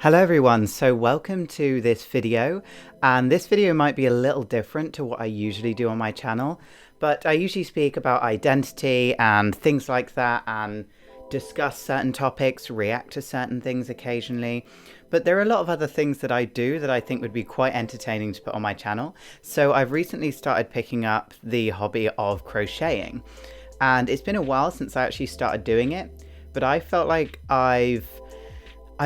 Hello everyone, so welcome to this video, and this video might be a little different to what I usually do on my channel, but I usually speak about identity and things like that and discuss certain topics, react to certain things occasionally, but there are a lot of other things that I do that I think would be quite entertaining to put on my channel. So I've recently started picking up the hobby of crocheting, and it's been a while since I actually started doing it, but I felt like I've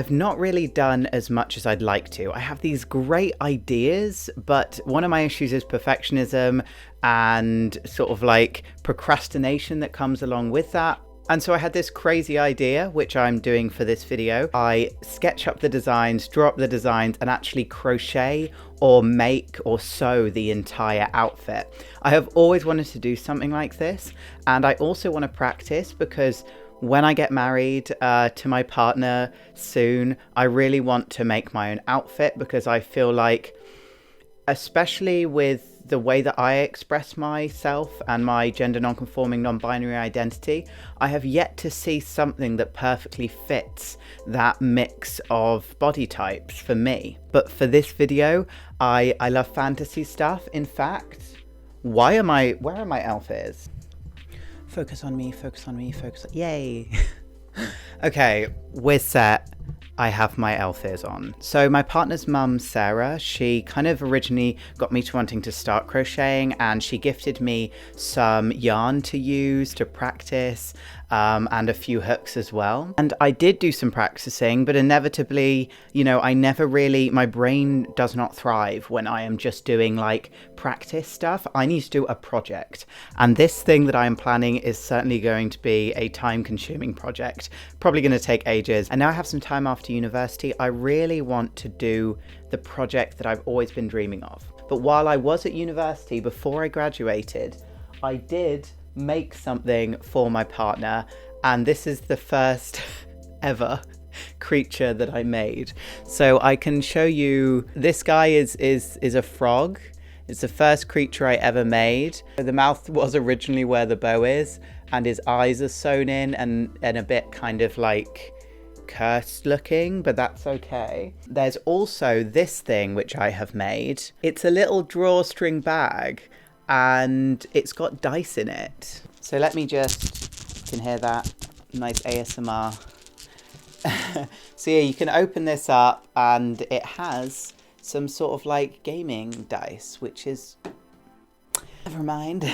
not really done as much as I'd like to. I have these great ideas, but one of my issues is perfectionism and sort of like procrastination that comes along with that. And so I had this crazy idea, which I'm doing for this video. I sketch up the designs, draw up the designs, and actually crochet or make or sew the entire outfit. I have always wanted to do something like this, and I also want to practice because when I get married to my partner soon, I really want to make my own outfit because I feel like, especially with the way that I express myself and my gender non-conforming, non-binary identity, I have yet to see something that perfectly fits that mix of body types for me. But for this video, I love fantasy stuff. In fact, where are my outfits? Focus on me, focus on me, focus on... Yay! Okay, we're set. I have my elf ears on. So my partner's mum, Sarah, she kind of originally got me to wanting to start crocheting, and she gifted me some yarn to use to practice and a few hooks as well. And I did do some practicing, but inevitably, you know, my brain does not thrive when I am just doing like practice stuff. I need to do a project. And this thing that I am planning is certainly going to be a time-consuming project, probably going to take ages. And now I have some time after university. I really want to do the project that I've always been dreaming of. But while I was at university, before I graduated, I did make something for my partner, and this is the first ever creature that I made. So I can show you, this guy is a frog. It's the first creature I ever made. The mouth was originally where the bow is, and his eyes are sewn in and a bit kind of like cursed looking, but that's okay. There's also this thing which I have made. It's a little drawstring bag, and it's got dice in it. So let me just, you can hear that nice ASMR. So yeah, you can open this up and it has some sort of like gaming dice, which is, never mind.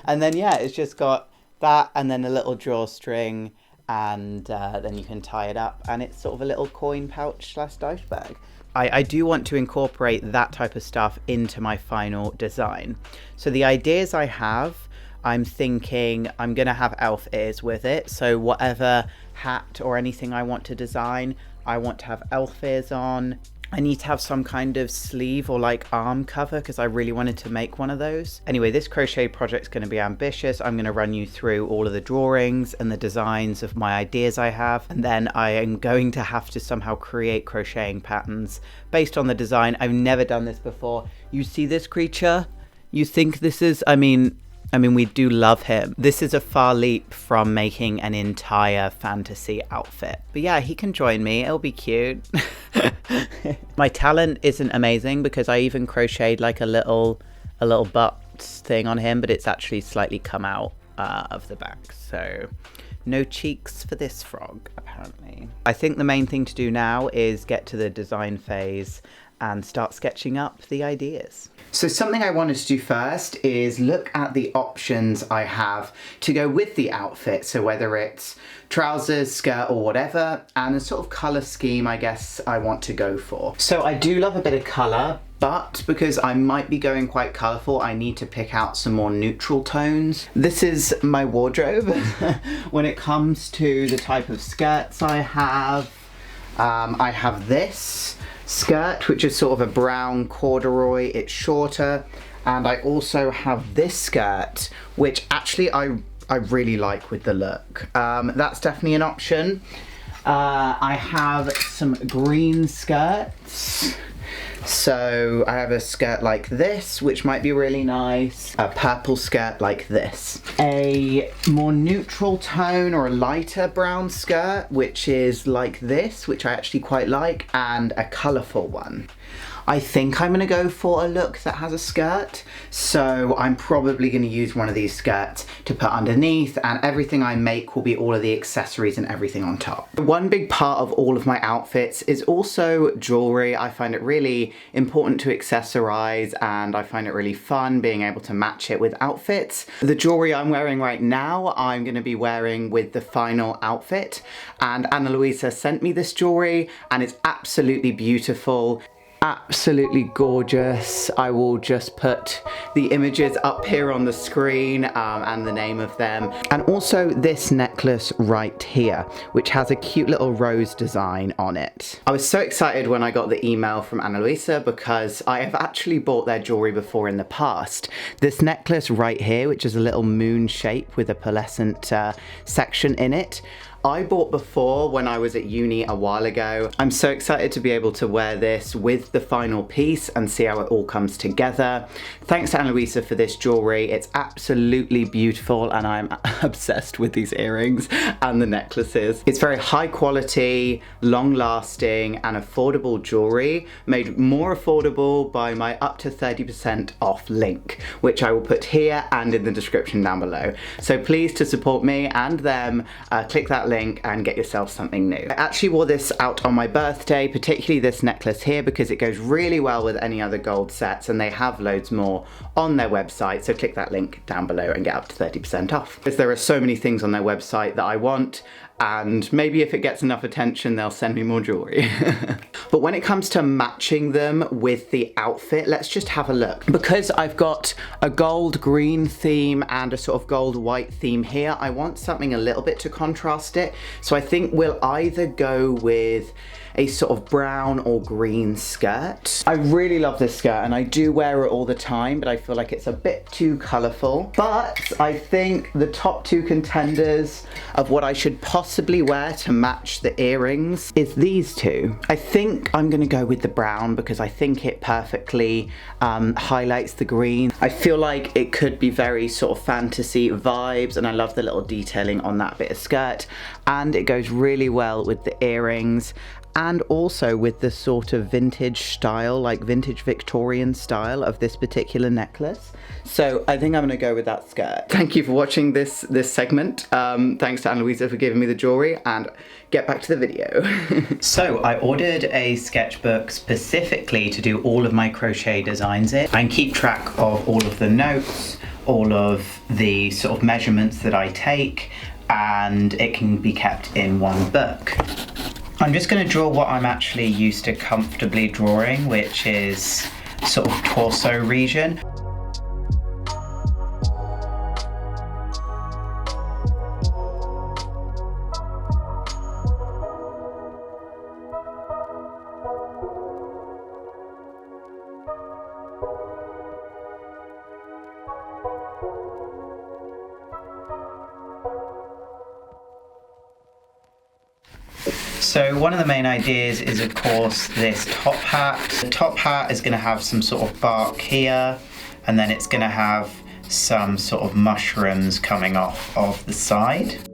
And then yeah, it's just got that and then a little drawstring, and then you can tie it up, and it's sort of a little coin pouch / dice bag. I do want to incorporate that type of stuff into my final design. So the ideas I have, I'm thinking I'm going to have elf ears with it. So whatever hat or anything I want to design, I want to have elf ears on. I need to have some kind of sleeve or like arm cover because I really wanted to make one of those. Anyway, this crochet project's going to be ambitious. I'm going to run you through all of the drawings and the designs of my ideas I have, and then I am going to have to somehow create crocheting patterns based on the design. I've never done this before. You see this creature? You think this is, I mean, we do love him. This is a far leap from making an entire fantasy outfit. But yeah, he can join me. It'll be cute. My talent isn't amazing because I even crocheted like a little butt thing on him, but it's actually slightly come out of the back. So no cheeks for this frog, apparently. I think the main thing to do now is get to the design phase and start sketching up the ideas. So something I wanted to do first is look at the options I have to go with the outfit. So whether it's trousers, skirt or whatever, and the sort of colour scheme I guess I want to go for. So I do love a bit of colour, but because I might be going quite colourful, I need to pick out some more neutral tones. This is my wardrobe. When it comes to the type of skirts I have this skirt, which is sort of a brown corduroy. It's shorter, and I also have this skirt, which actually I really like with the look. That's definitely an option. I have some green skirts. So I have a skirt like this, which might be really nice. A purple skirt like this. A more neutral tone or a lighter brown skirt, which is like this, which I actually quite like, and a colourful one. I think I'm gonna go for a look that has a skirt, so I'm probably gonna use one of these skirts to put underneath, and everything I make will be all of the accessories and everything on top. One big part of all of my outfits is also jewellery. I find it really important to accessorize, and I find it really fun being able to match it with outfits. The jewellery I'm wearing right now, I'm gonna be wearing with the final outfit, and Luisa sent me this jewellery, and it's absolutely beautiful. Absolutely gorgeous. I will just put the images up here on the screen and the name of them. And also this necklace right here, which has a cute little rose design on it. I was so excited when I got the email from Luisa because I have actually bought their jewelry before in the past. This necklace right here, which is a little moon shape with a pearlescent section in it, I bought before when I was at uni a while ago. I'm so excited to be able to wear this with the final piece and see how it all comes together. Thanks to Luisa for this jewellery. It's absolutely beautiful and I'm obsessed with these earrings and the necklaces. It's very high quality, long lasting and affordable jewellery, made more affordable by my up to 30% off link, which I will put here and in the description down below. So please, to support me and them, click that link and get yourself something new. I actually wore this out on my birthday, particularly this necklace here, because it goes really well with any other gold sets, and they have loads more on their website, so click that link down below and get up to 30% off. Because there are so many things on their website that I want, and maybe if it gets enough attention they'll send me more jewellery. But when it comes to matching them with the outfit, let's just have a look. Because I've got a gold green theme and a sort of gold white theme here, I want something a little bit to contrast it. So I think we'll either go with a sort of brown or green skirt. I really love this skirt and I do wear it all the time, but I feel like it's a bit too colourful. But I think the top two contenders of what I should possibly wear to match the earrings is these two. I think I'm gonna go with the brown because I think it perfectly highlights the green. I feel like it could be very sort of fantasy vibes, and I love the little detailing on that bit of skirt, and it goes really well with the earrings and also with the sort of vintage style, like vintage Victorian style of this particular necklace. So I think I'm gonna go with that skirt. Thank you for watching this segment. Thanks to Luisa for giving me the jewelry, and get back to the video. So I ordered a sketchbook specifically to do all of my crochet designs in and keep track of all of the notes, all of the sort of measurements that I take, and it can be kept in one book. I'm just going to draw what I'm actually used to comfortably drawing, which is sort of torso region. So one of the main ideas is, of course, this top hat. The top hat is going to have some sort of bark here, and then it's going to have some sort of mushrooms coming off of the side.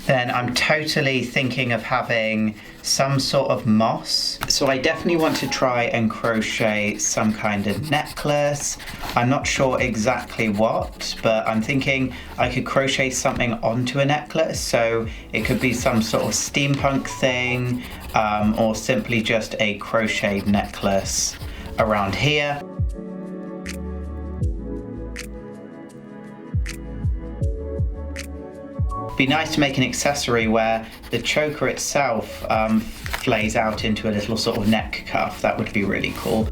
Then I'm totally thinking of having some sort of moss. So I definitely want to try and crochet some kind of necklace. I'm not sure exactly what, but I'm thinking I could crochet something onto a necklace. So it could be some sort of steampunk thing, or simply just a crocheted necklace around here. Be nice to make an accessory where the choker itself flays out into a little sort of neck cuff. That would be really cool.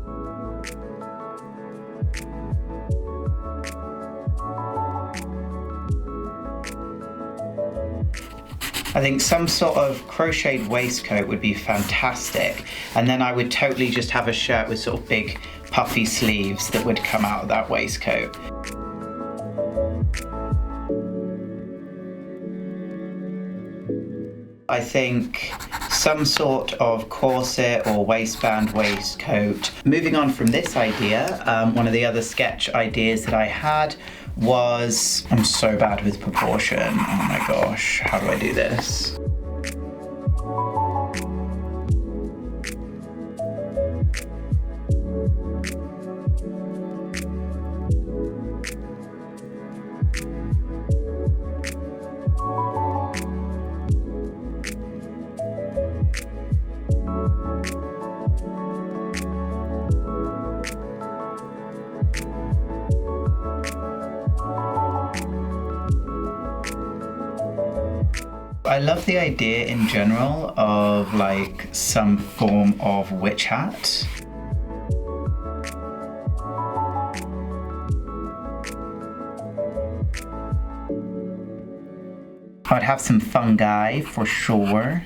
I think some sort of crocheted waistcoat would be fantastic, and then I would totally just have a shirt with sort of big puffy sleeves that would come out of that waistcoat. I think some sort of corset or waistband waistcoat. Moving on from this idea, one of the other sketch ideas that I had was, I'm so bad with proportion, oh my gosh, how do I do this? I love the idea in general of like some form of witch hat. I'd have some fungi for sure.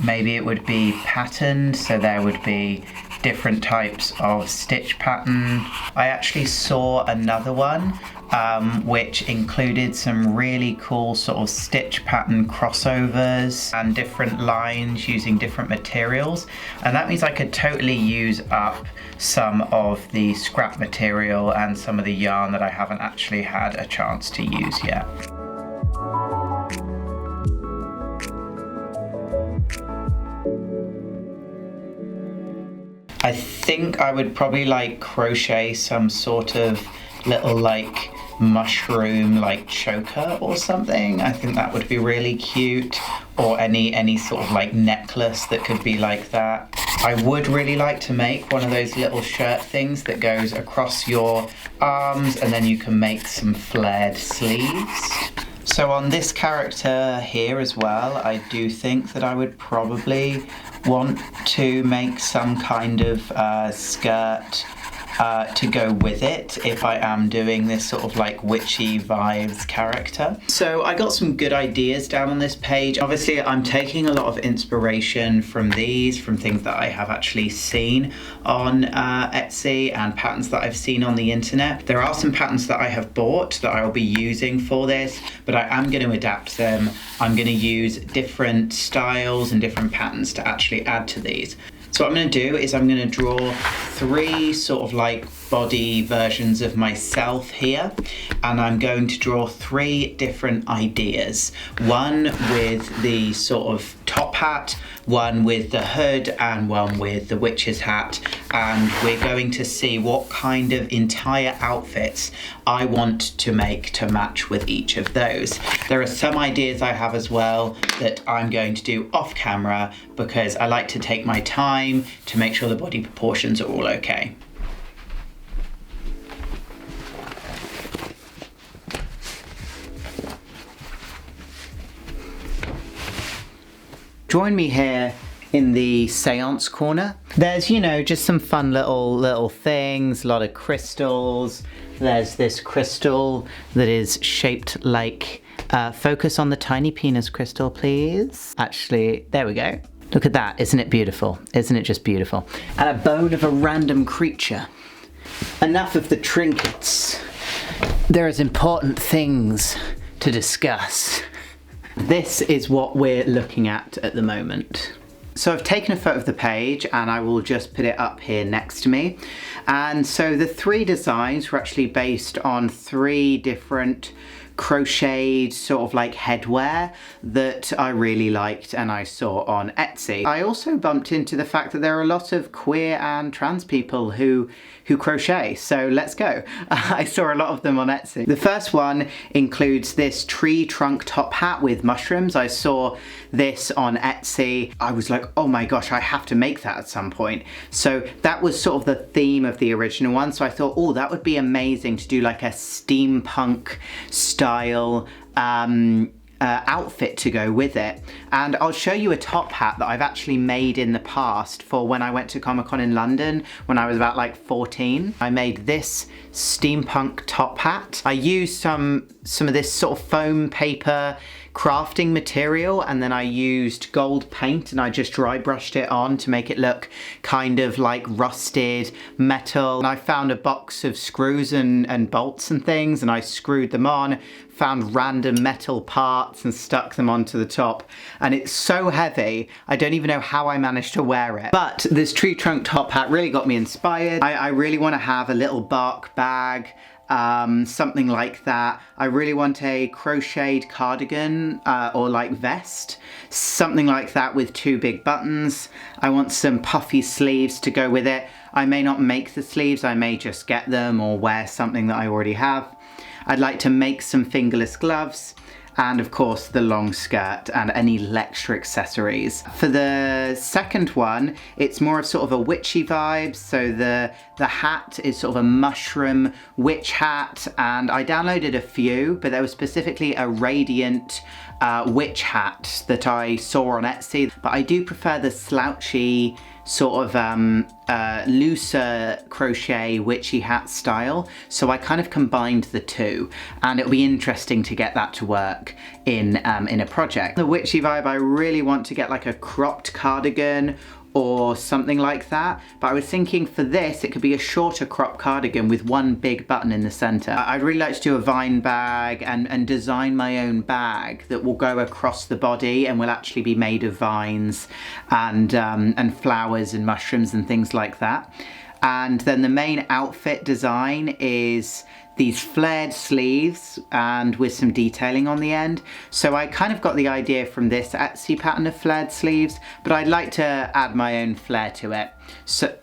Maybe it would be patterned, so there would be different types of stitch pattern. I actually saw another one which included some really cool sort of stitch pattern crossovers and different lines using different materials, and that means I could totally use up some of the scrap material and some of the yarn that I haven't actually had a chance to use yet. I think I would probably like crochet some sort of little like mushroom like choker or something. I think that would be really cute, or any sort of like necklace that could be like that. I would really like to make one of those little shirt things that goes across your arms and then you can make some flared sleeves. So on this character here as well, I do think that I would probably want to make some kind of skirt to go with it if I am doing this sort of like witchy vibes character. So I got some good ideas down on this page. Obviously I'm taking a lot of inspiration from these, from things that I have actually seen on Etsy and patterns that I've seen on the internet. There are some patterns that I have bought that I will be using for this, but I am going to adapt them. I'm going to use different styles and different patterns to actually add to these. So what I'm going to do is I'm going to draw 3 sort of like body versions of myself here, and I'm going to draw 3 different ideas. One with the sort of top hat, one with the hood, and one with the witch's hat, and we're going to see what kind of entire outfits I want to make to match with each of those. There are some ideas I have as well that I'm going to do off camera because I like to take my time to make sure the body proportions are all okay. Join me here in the seance corner. There's, you know, just some fun little things, a lot of crystals. There's this crystal that is shaped like, focus on the tiny penis crystal, please. Actually, there we go. Look at that, isn't it beautiful? Isn't it just beautiful? And a bone of a random creature. Enough of the trinkets. There is important things to discuss. This is what we're looking at the moment. So I've taken a photo of the page and I will just put it up here next to me. And so the 3 designs were actually based on 3 different crocheted sort of like headwear that I really liked and I saw on Etsy. I also bumped into the fact that there are a lot of queer and trans people who crochet, so let's go. I saw a lot of them on Etsy. The first one includes this tree trunk top hat with mushrooms. I saw this on Etsy. I was like, oh my gosh, I have to make that at some point. So that was sort of the theme of the original one, so I thought, oh, that would be amazing to do like a steampunk style outfit to go with it. And I'll show you a top hat that I've actually made in the past for when I went to Comic-Con in London when I was about like 14. I made this steampunk top hat. I used some of this sort of foam paper crafting material, and then I used gold paint and I just dry brushed it on to make it look kind of like rusted metal. And I found a box of screws and bolts and things, and I screwed them on, found random metal parts and stuck them onto the top. And it's so heavy, I don't even know how I managed to wear it. But this tree trunk top hat really got me inspired. I really want to have a little bark bag, something like that. I really want a crocheted cardigan or like vest, something like that with 2 big buttons. I want some puffy sleeves to go with it. I may not make the sleeves, I may just get them or wear something that I already have. I'd like to make some fingerless gloves, and of course the long skirt and any extra accessories. For the second one, it's more of sort of a witchy vibe. So the hat is sort of a mushroom witch hat, and I downloaded a few, but there was specifically a radiant witch hat that I saw on Etsy. But I do prefer the slouchy sort of looser crochet witchy hat style, so I kind of combined the two, and it'll be interesting to get that to work in a project. The witchy vibe, I really want to get like a cropped cardigan or something like that, but I was thinking for this it could be a shorter crop cardigan with 1 big button in the center. I'd really like to do a vine bag and design my own bag that will go across the body and will actually be made of vines and flowers and mushrooms and things like that. And then the main outfit design is these flared sleeves and with some detailing on the end. So I kind of got the idea from this Etsy pattern of flared sleeves, but I'd like to add my own flair to it. So,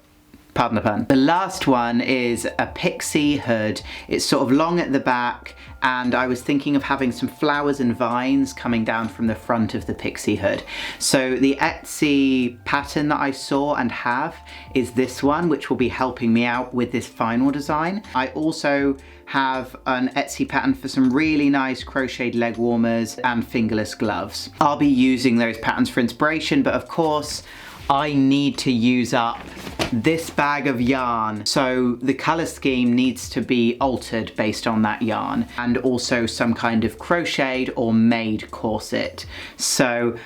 pardon the pun. The last one is a pixie hood. It's sort of long at the back, and I was thinking of having some flowers and vines coming down from the front of the pixie hood. So the Etsy pattern that I saw and have is this one, which will be helping me out with this final design. I also have an Etsy pattern for some really nice crocheted leg warmers and fingerless gloves. I'll be using those patterns for inspiration, but of course I need to use up this bag of yarn, so the color scheme needs to be altered based on that yarn, and also some kind of crocheted or made corset. So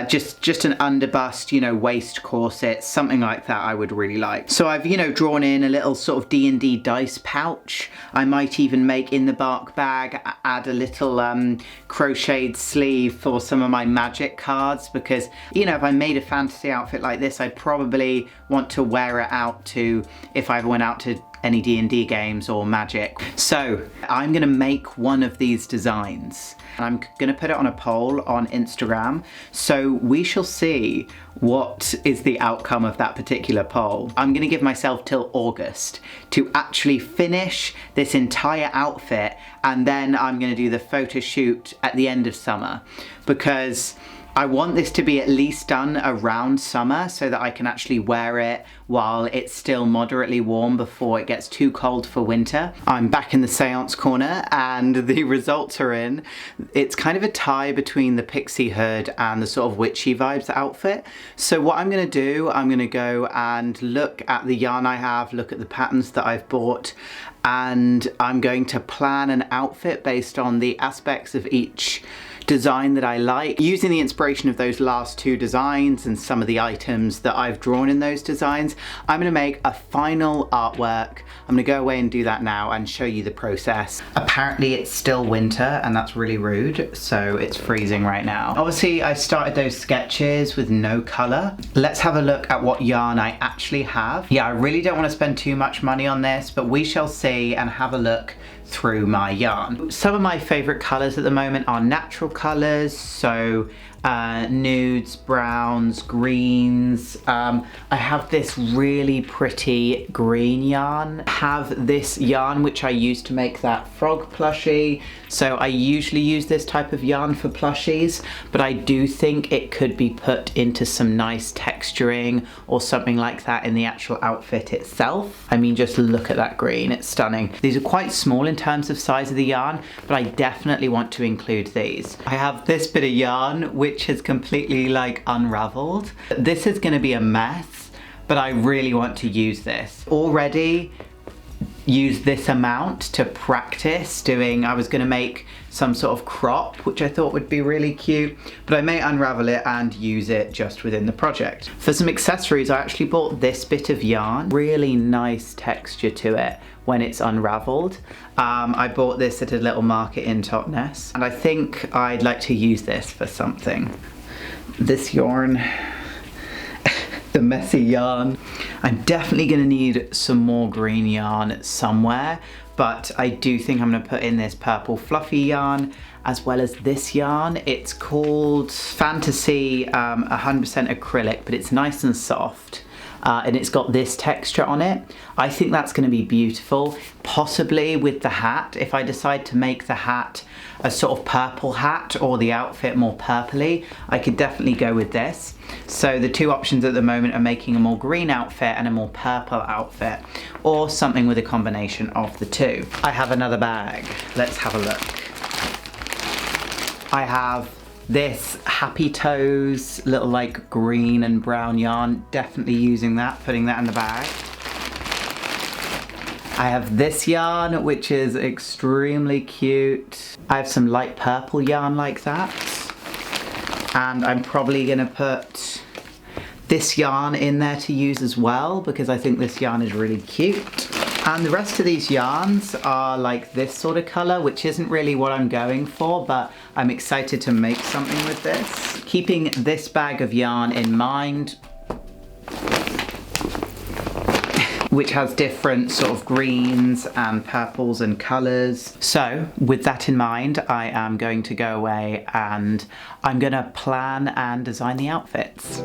just an underbust, you know, waist corset, something like that I would really like. So I've, you know, drawn in a little sort of D&D dice pouch. I might even make in the bark bag, add a little crocheted sleeve for some of my magic cards, because, you know, if I made a fantasy outfit like this, I'd probably want to wear it out to, if I ever went out to any D&D games or magic. So I'm gonna make one of these designs, and I'm gonna put it on a poll on Instagram, so we shall see what is the outcome of that particular poll. I'm gonna give myself till August to actually finish this entire outfit, and then I'm gonna do the photo shoot at the end of summer, because I want this to be at least done around summer so that I can actually wear it while it's still moderately warm before it gets too cold for winter. I'm back in the seance corner and the results are in. It's kind of a tie between the pixie hood and the sort of witchy vibes outfit. So what I'm gonna do, I'm gonna go and look at the yarn I have, look at the patterns that I've bought, and I'm going to plan an outfit based on the aspects of each design that I like, using the inspiration of those last 2 designs and some of the items that I've drawn in those designs. I'm gonna make a final artwork. I'm gonna go away and do that now and show you the process. Apparently it's still winter, and that's really rude, so it's freezing right now. Obviously I started those sketches with no color. Let's have a look at what yarn I actually have. Yeah, I really don't want to spend too much money on this, but we shall see and have a look through my yarn. Some of my favorite colors at the moment are natural colors, so nudes, browns, greens. I have this really pretty green yarn. I have this yarn which I used to make that frog plushie, so I usually use this type of yarn for plushies, but I do think it could be put into some nice texturing or something like that in the actual outfit itself. I mean, just look at that green, it's stunning. These are quite small in terms of size of the yarn, but I definitely want to include these. I have this bit of yarn which has completely like unraveled. This is going to be a mess, but I really want to use this. Already use this amount to practice doing, I was going to make some sort of crop, which I thought would be really cute, but I may unravel it and use it just within the project. For some accessories, I actually bought this bit of yarn. Really nice texture to it when it's unraveled. I bought this at a little market in Totnes, and I think I'd like to use this for something. This yarn, the messy yarn. I'm definitely gonna need some more green yarn somewhere, but I do think I'm gonna put in this purple fluffy yarn as well as this yarn. It's called Fantasy 100% acrylic, but it's nice and soft. And it's got this texture on it. I think that's going to be beautiful, possibly with the hat. If I decide to make the hat a sort of purple hat or the outfit more purpley, I could definitely go with this. So the two options at the moment are making a more green outfit and a more purple outfit, or something with a combination of the two. I have another bag. Let's have a look. I have this Happy Toes little like green and brown yarn, definitely using that, putting that in the bag. I have this yarn, which is extremely cute. I have some light purple yarn like that. And I'm probably gonna put this yarn in there to use as well, because I think this yarn is really cute. And the rest of these yarns are like this sort of color, which isn't really what I'm going for, but I'm excited to make something with this. Keeping this bag of yarn in mind, which has different sort of greens and purples and colors. So with that in mind, I am going to go away and I'm gonna plan and design the outfits.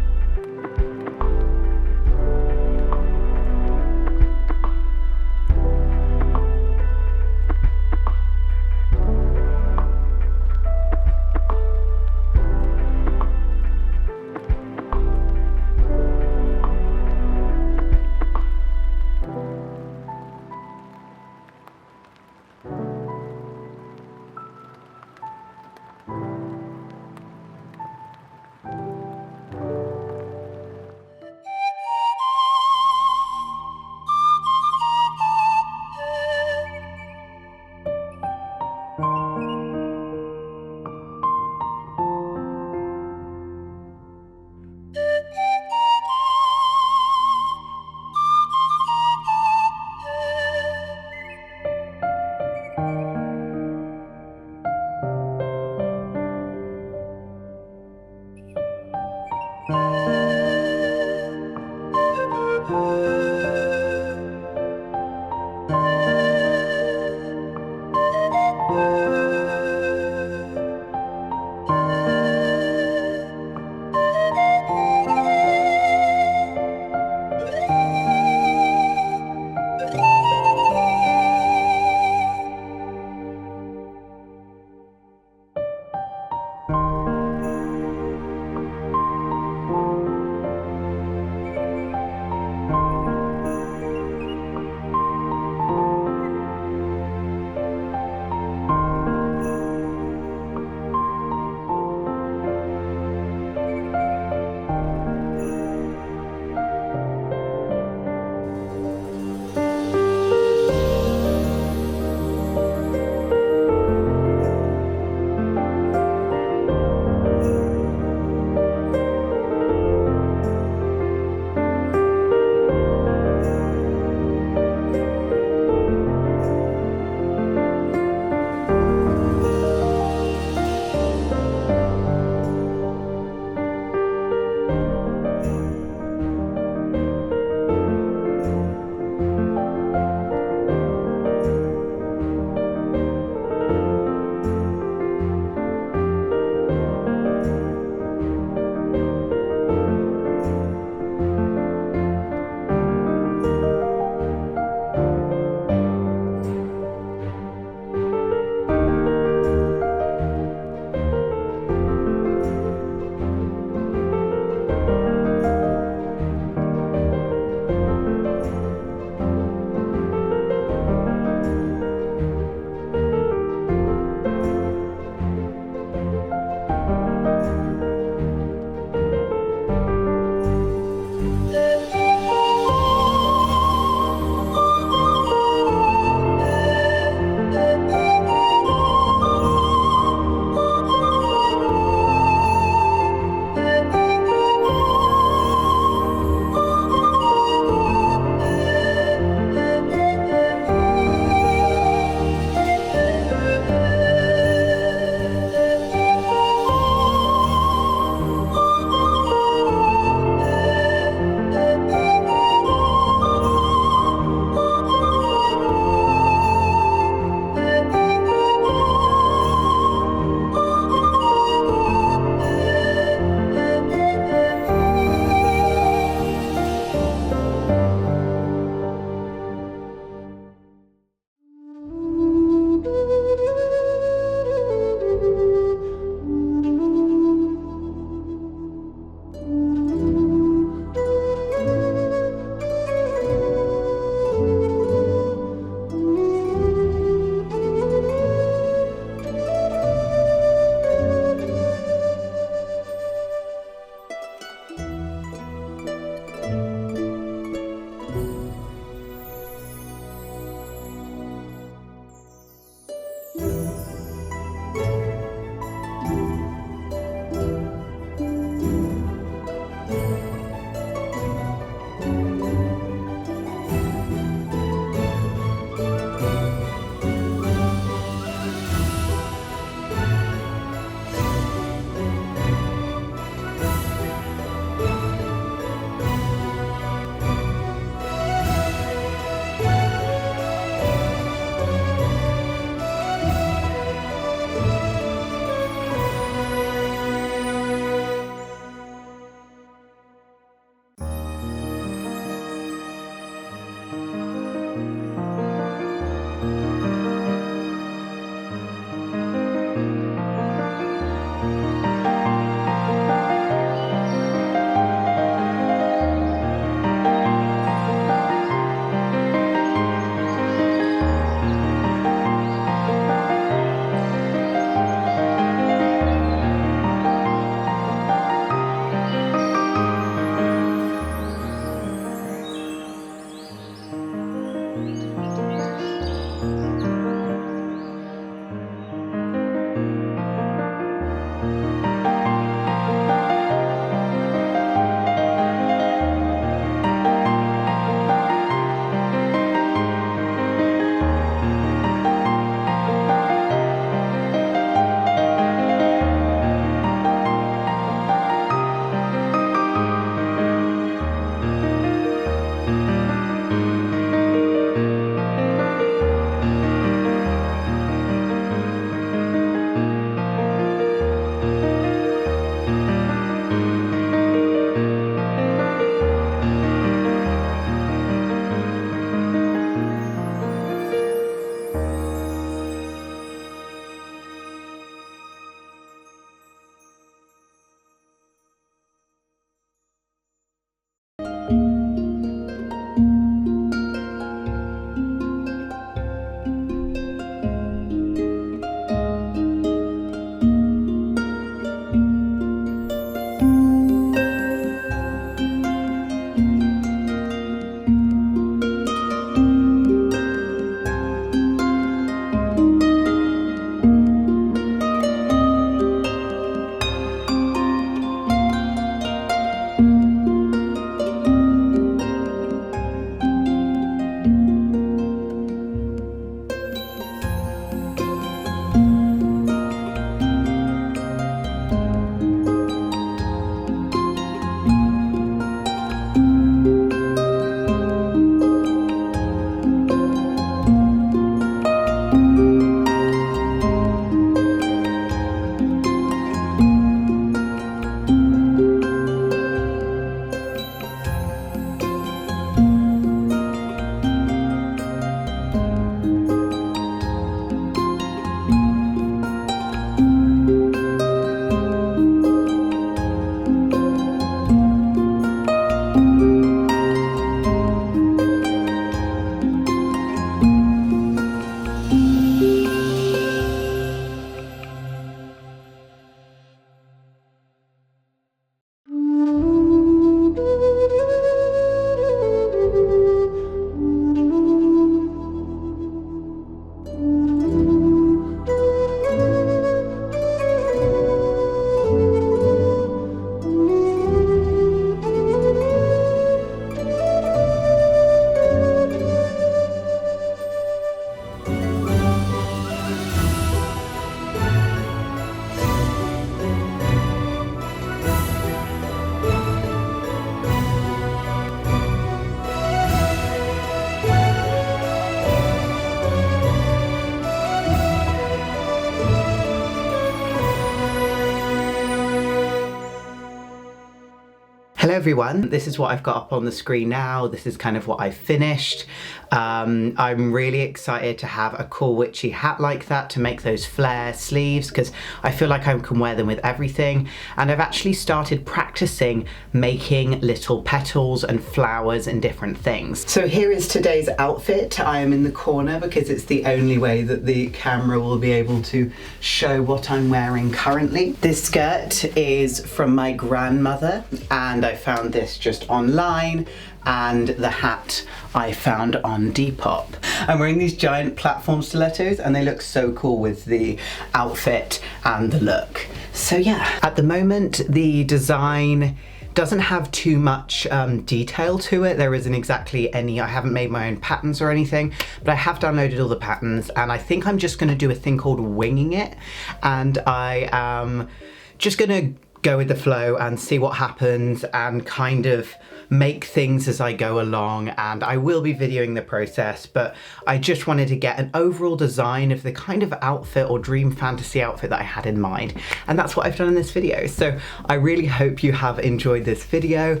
everyone, this is what I've got up on the screen now. This is kind of what I finished. I'm really excited to have a cool witchy hat like that to make those flare sleeves, because I feel like I can wear them with everything. And I've actually started practicing making little petals and flowers and different things. So here is today's outfit. I am in the corner because it's the only way that the camera will be able to show what I'm wearing currently. This skirt is from my grandmother and I found this just online, and the hat I found on Depop. I'm wearing these giant platform stilettos and they look so cool with the outfit and the look. So yeah, at the moment the design doesn't have too much detail to it. There isn't exactly any, I haven't made my own patterns or anything, but I have downloaded all the patterns and I think I'm just gonna do a thing called winging it, and I am just gonna go with the flow and see what happens and kind of make things as I go along, and I will be videoing the process, but I just wanted to get an overall design of the kind of outfit or dream fantasy outfit that I had in mind, and that's what I've done in this video. So I really hope you have enjoyed this video.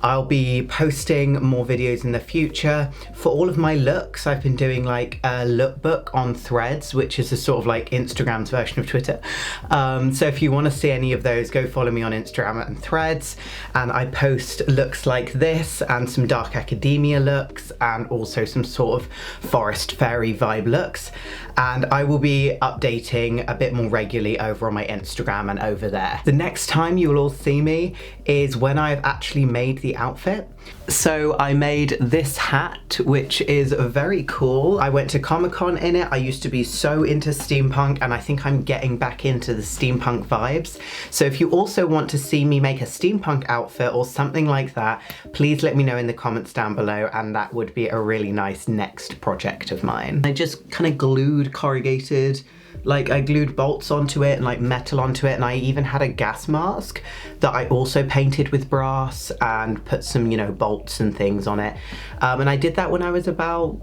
I'll be posting more videos in the future. For all of my looks, I've been doing like a lookbook on Threads, which is a sort of like Instagram's version of Twitter. So if you want to see any of those, go follow me on Instagram and Threads. And I post looks like this and some dark academia looks and also some sort of forest fairy vibe looks. And I will be updating a bit more regularly over on my Instagram and over there. The next time you will all see me is when I've actually made the outfit. So I made this hat, which is very cool. I went to Comic-Con in it. I used to be so into steampunk and I think I'm getting back into the steampunk vibes. So if you also want to see me make a steampunk outfit or something like that, please let me know in the comments down below, and that would be a really nice next project of mine. I just kind of glued corrugated, like I glued bolts onto it and like metal onto it, and I even had a gas mask that I also painted with brass and put some, you know, bolts and things on it. And I did that when I was about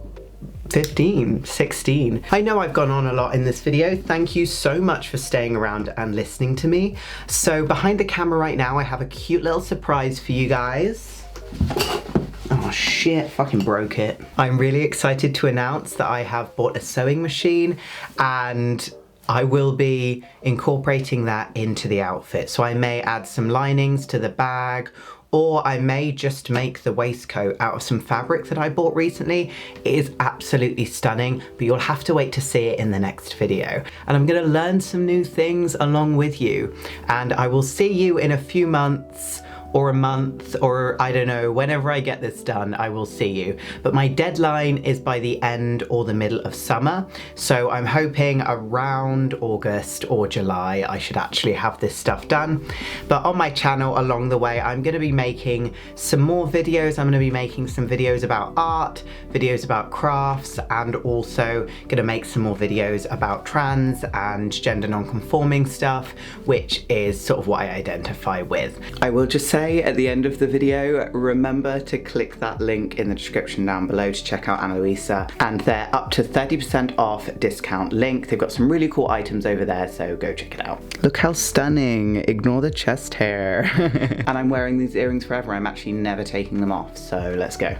15, 16. I know I've gone on a lot in this video. Thank you so much for staying around and listening to me. So behind the camera right now, I have a cute little surprise for you guys. Oh shit, fucking broke it. I'm really excited to announce that I have bought a sewing machine and I will be incorporating that into the outfit. So I may add some linings to the bag, or I may just make the waistcoat out of some fabric that I bought recently. It is absolutely stunning, but you'll have to wait to see it in the next video. And I'm gonna learn some new things along with you. And I will see you in a few months, or a month, or I don't know, whenever I get this done, I will see you. But my deadline is by the end or the middle of summer. So I'm hoping around August or July, I should actually have this stuff done. But on my channel along the way, I'm gonna be making some more videos. I'm gonna be making some videos about art, videos about crafts, and also gonna make some more videos about trans and gender non-conforming stuff, which is sort of what I identify with. I will just say at the end of the video, remember to click that link in the description down below to check out Luisa, and they're up to 30% off discount link. They've got some really cool items over there, so go check it out. Look how stunning, ignore the chest hair. And I'm wearing these earrings forever. I'm actually never taking them off, so let's go.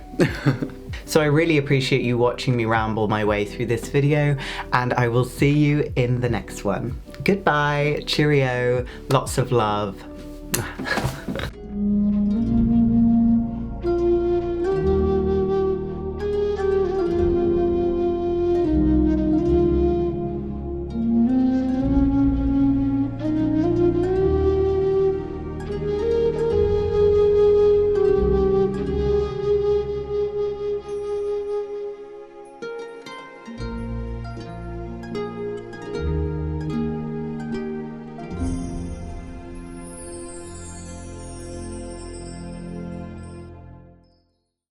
So I really appreciate you watching me ramble my way through this video, and I will see you in the next one. Goodbye, cheerio, lots of love.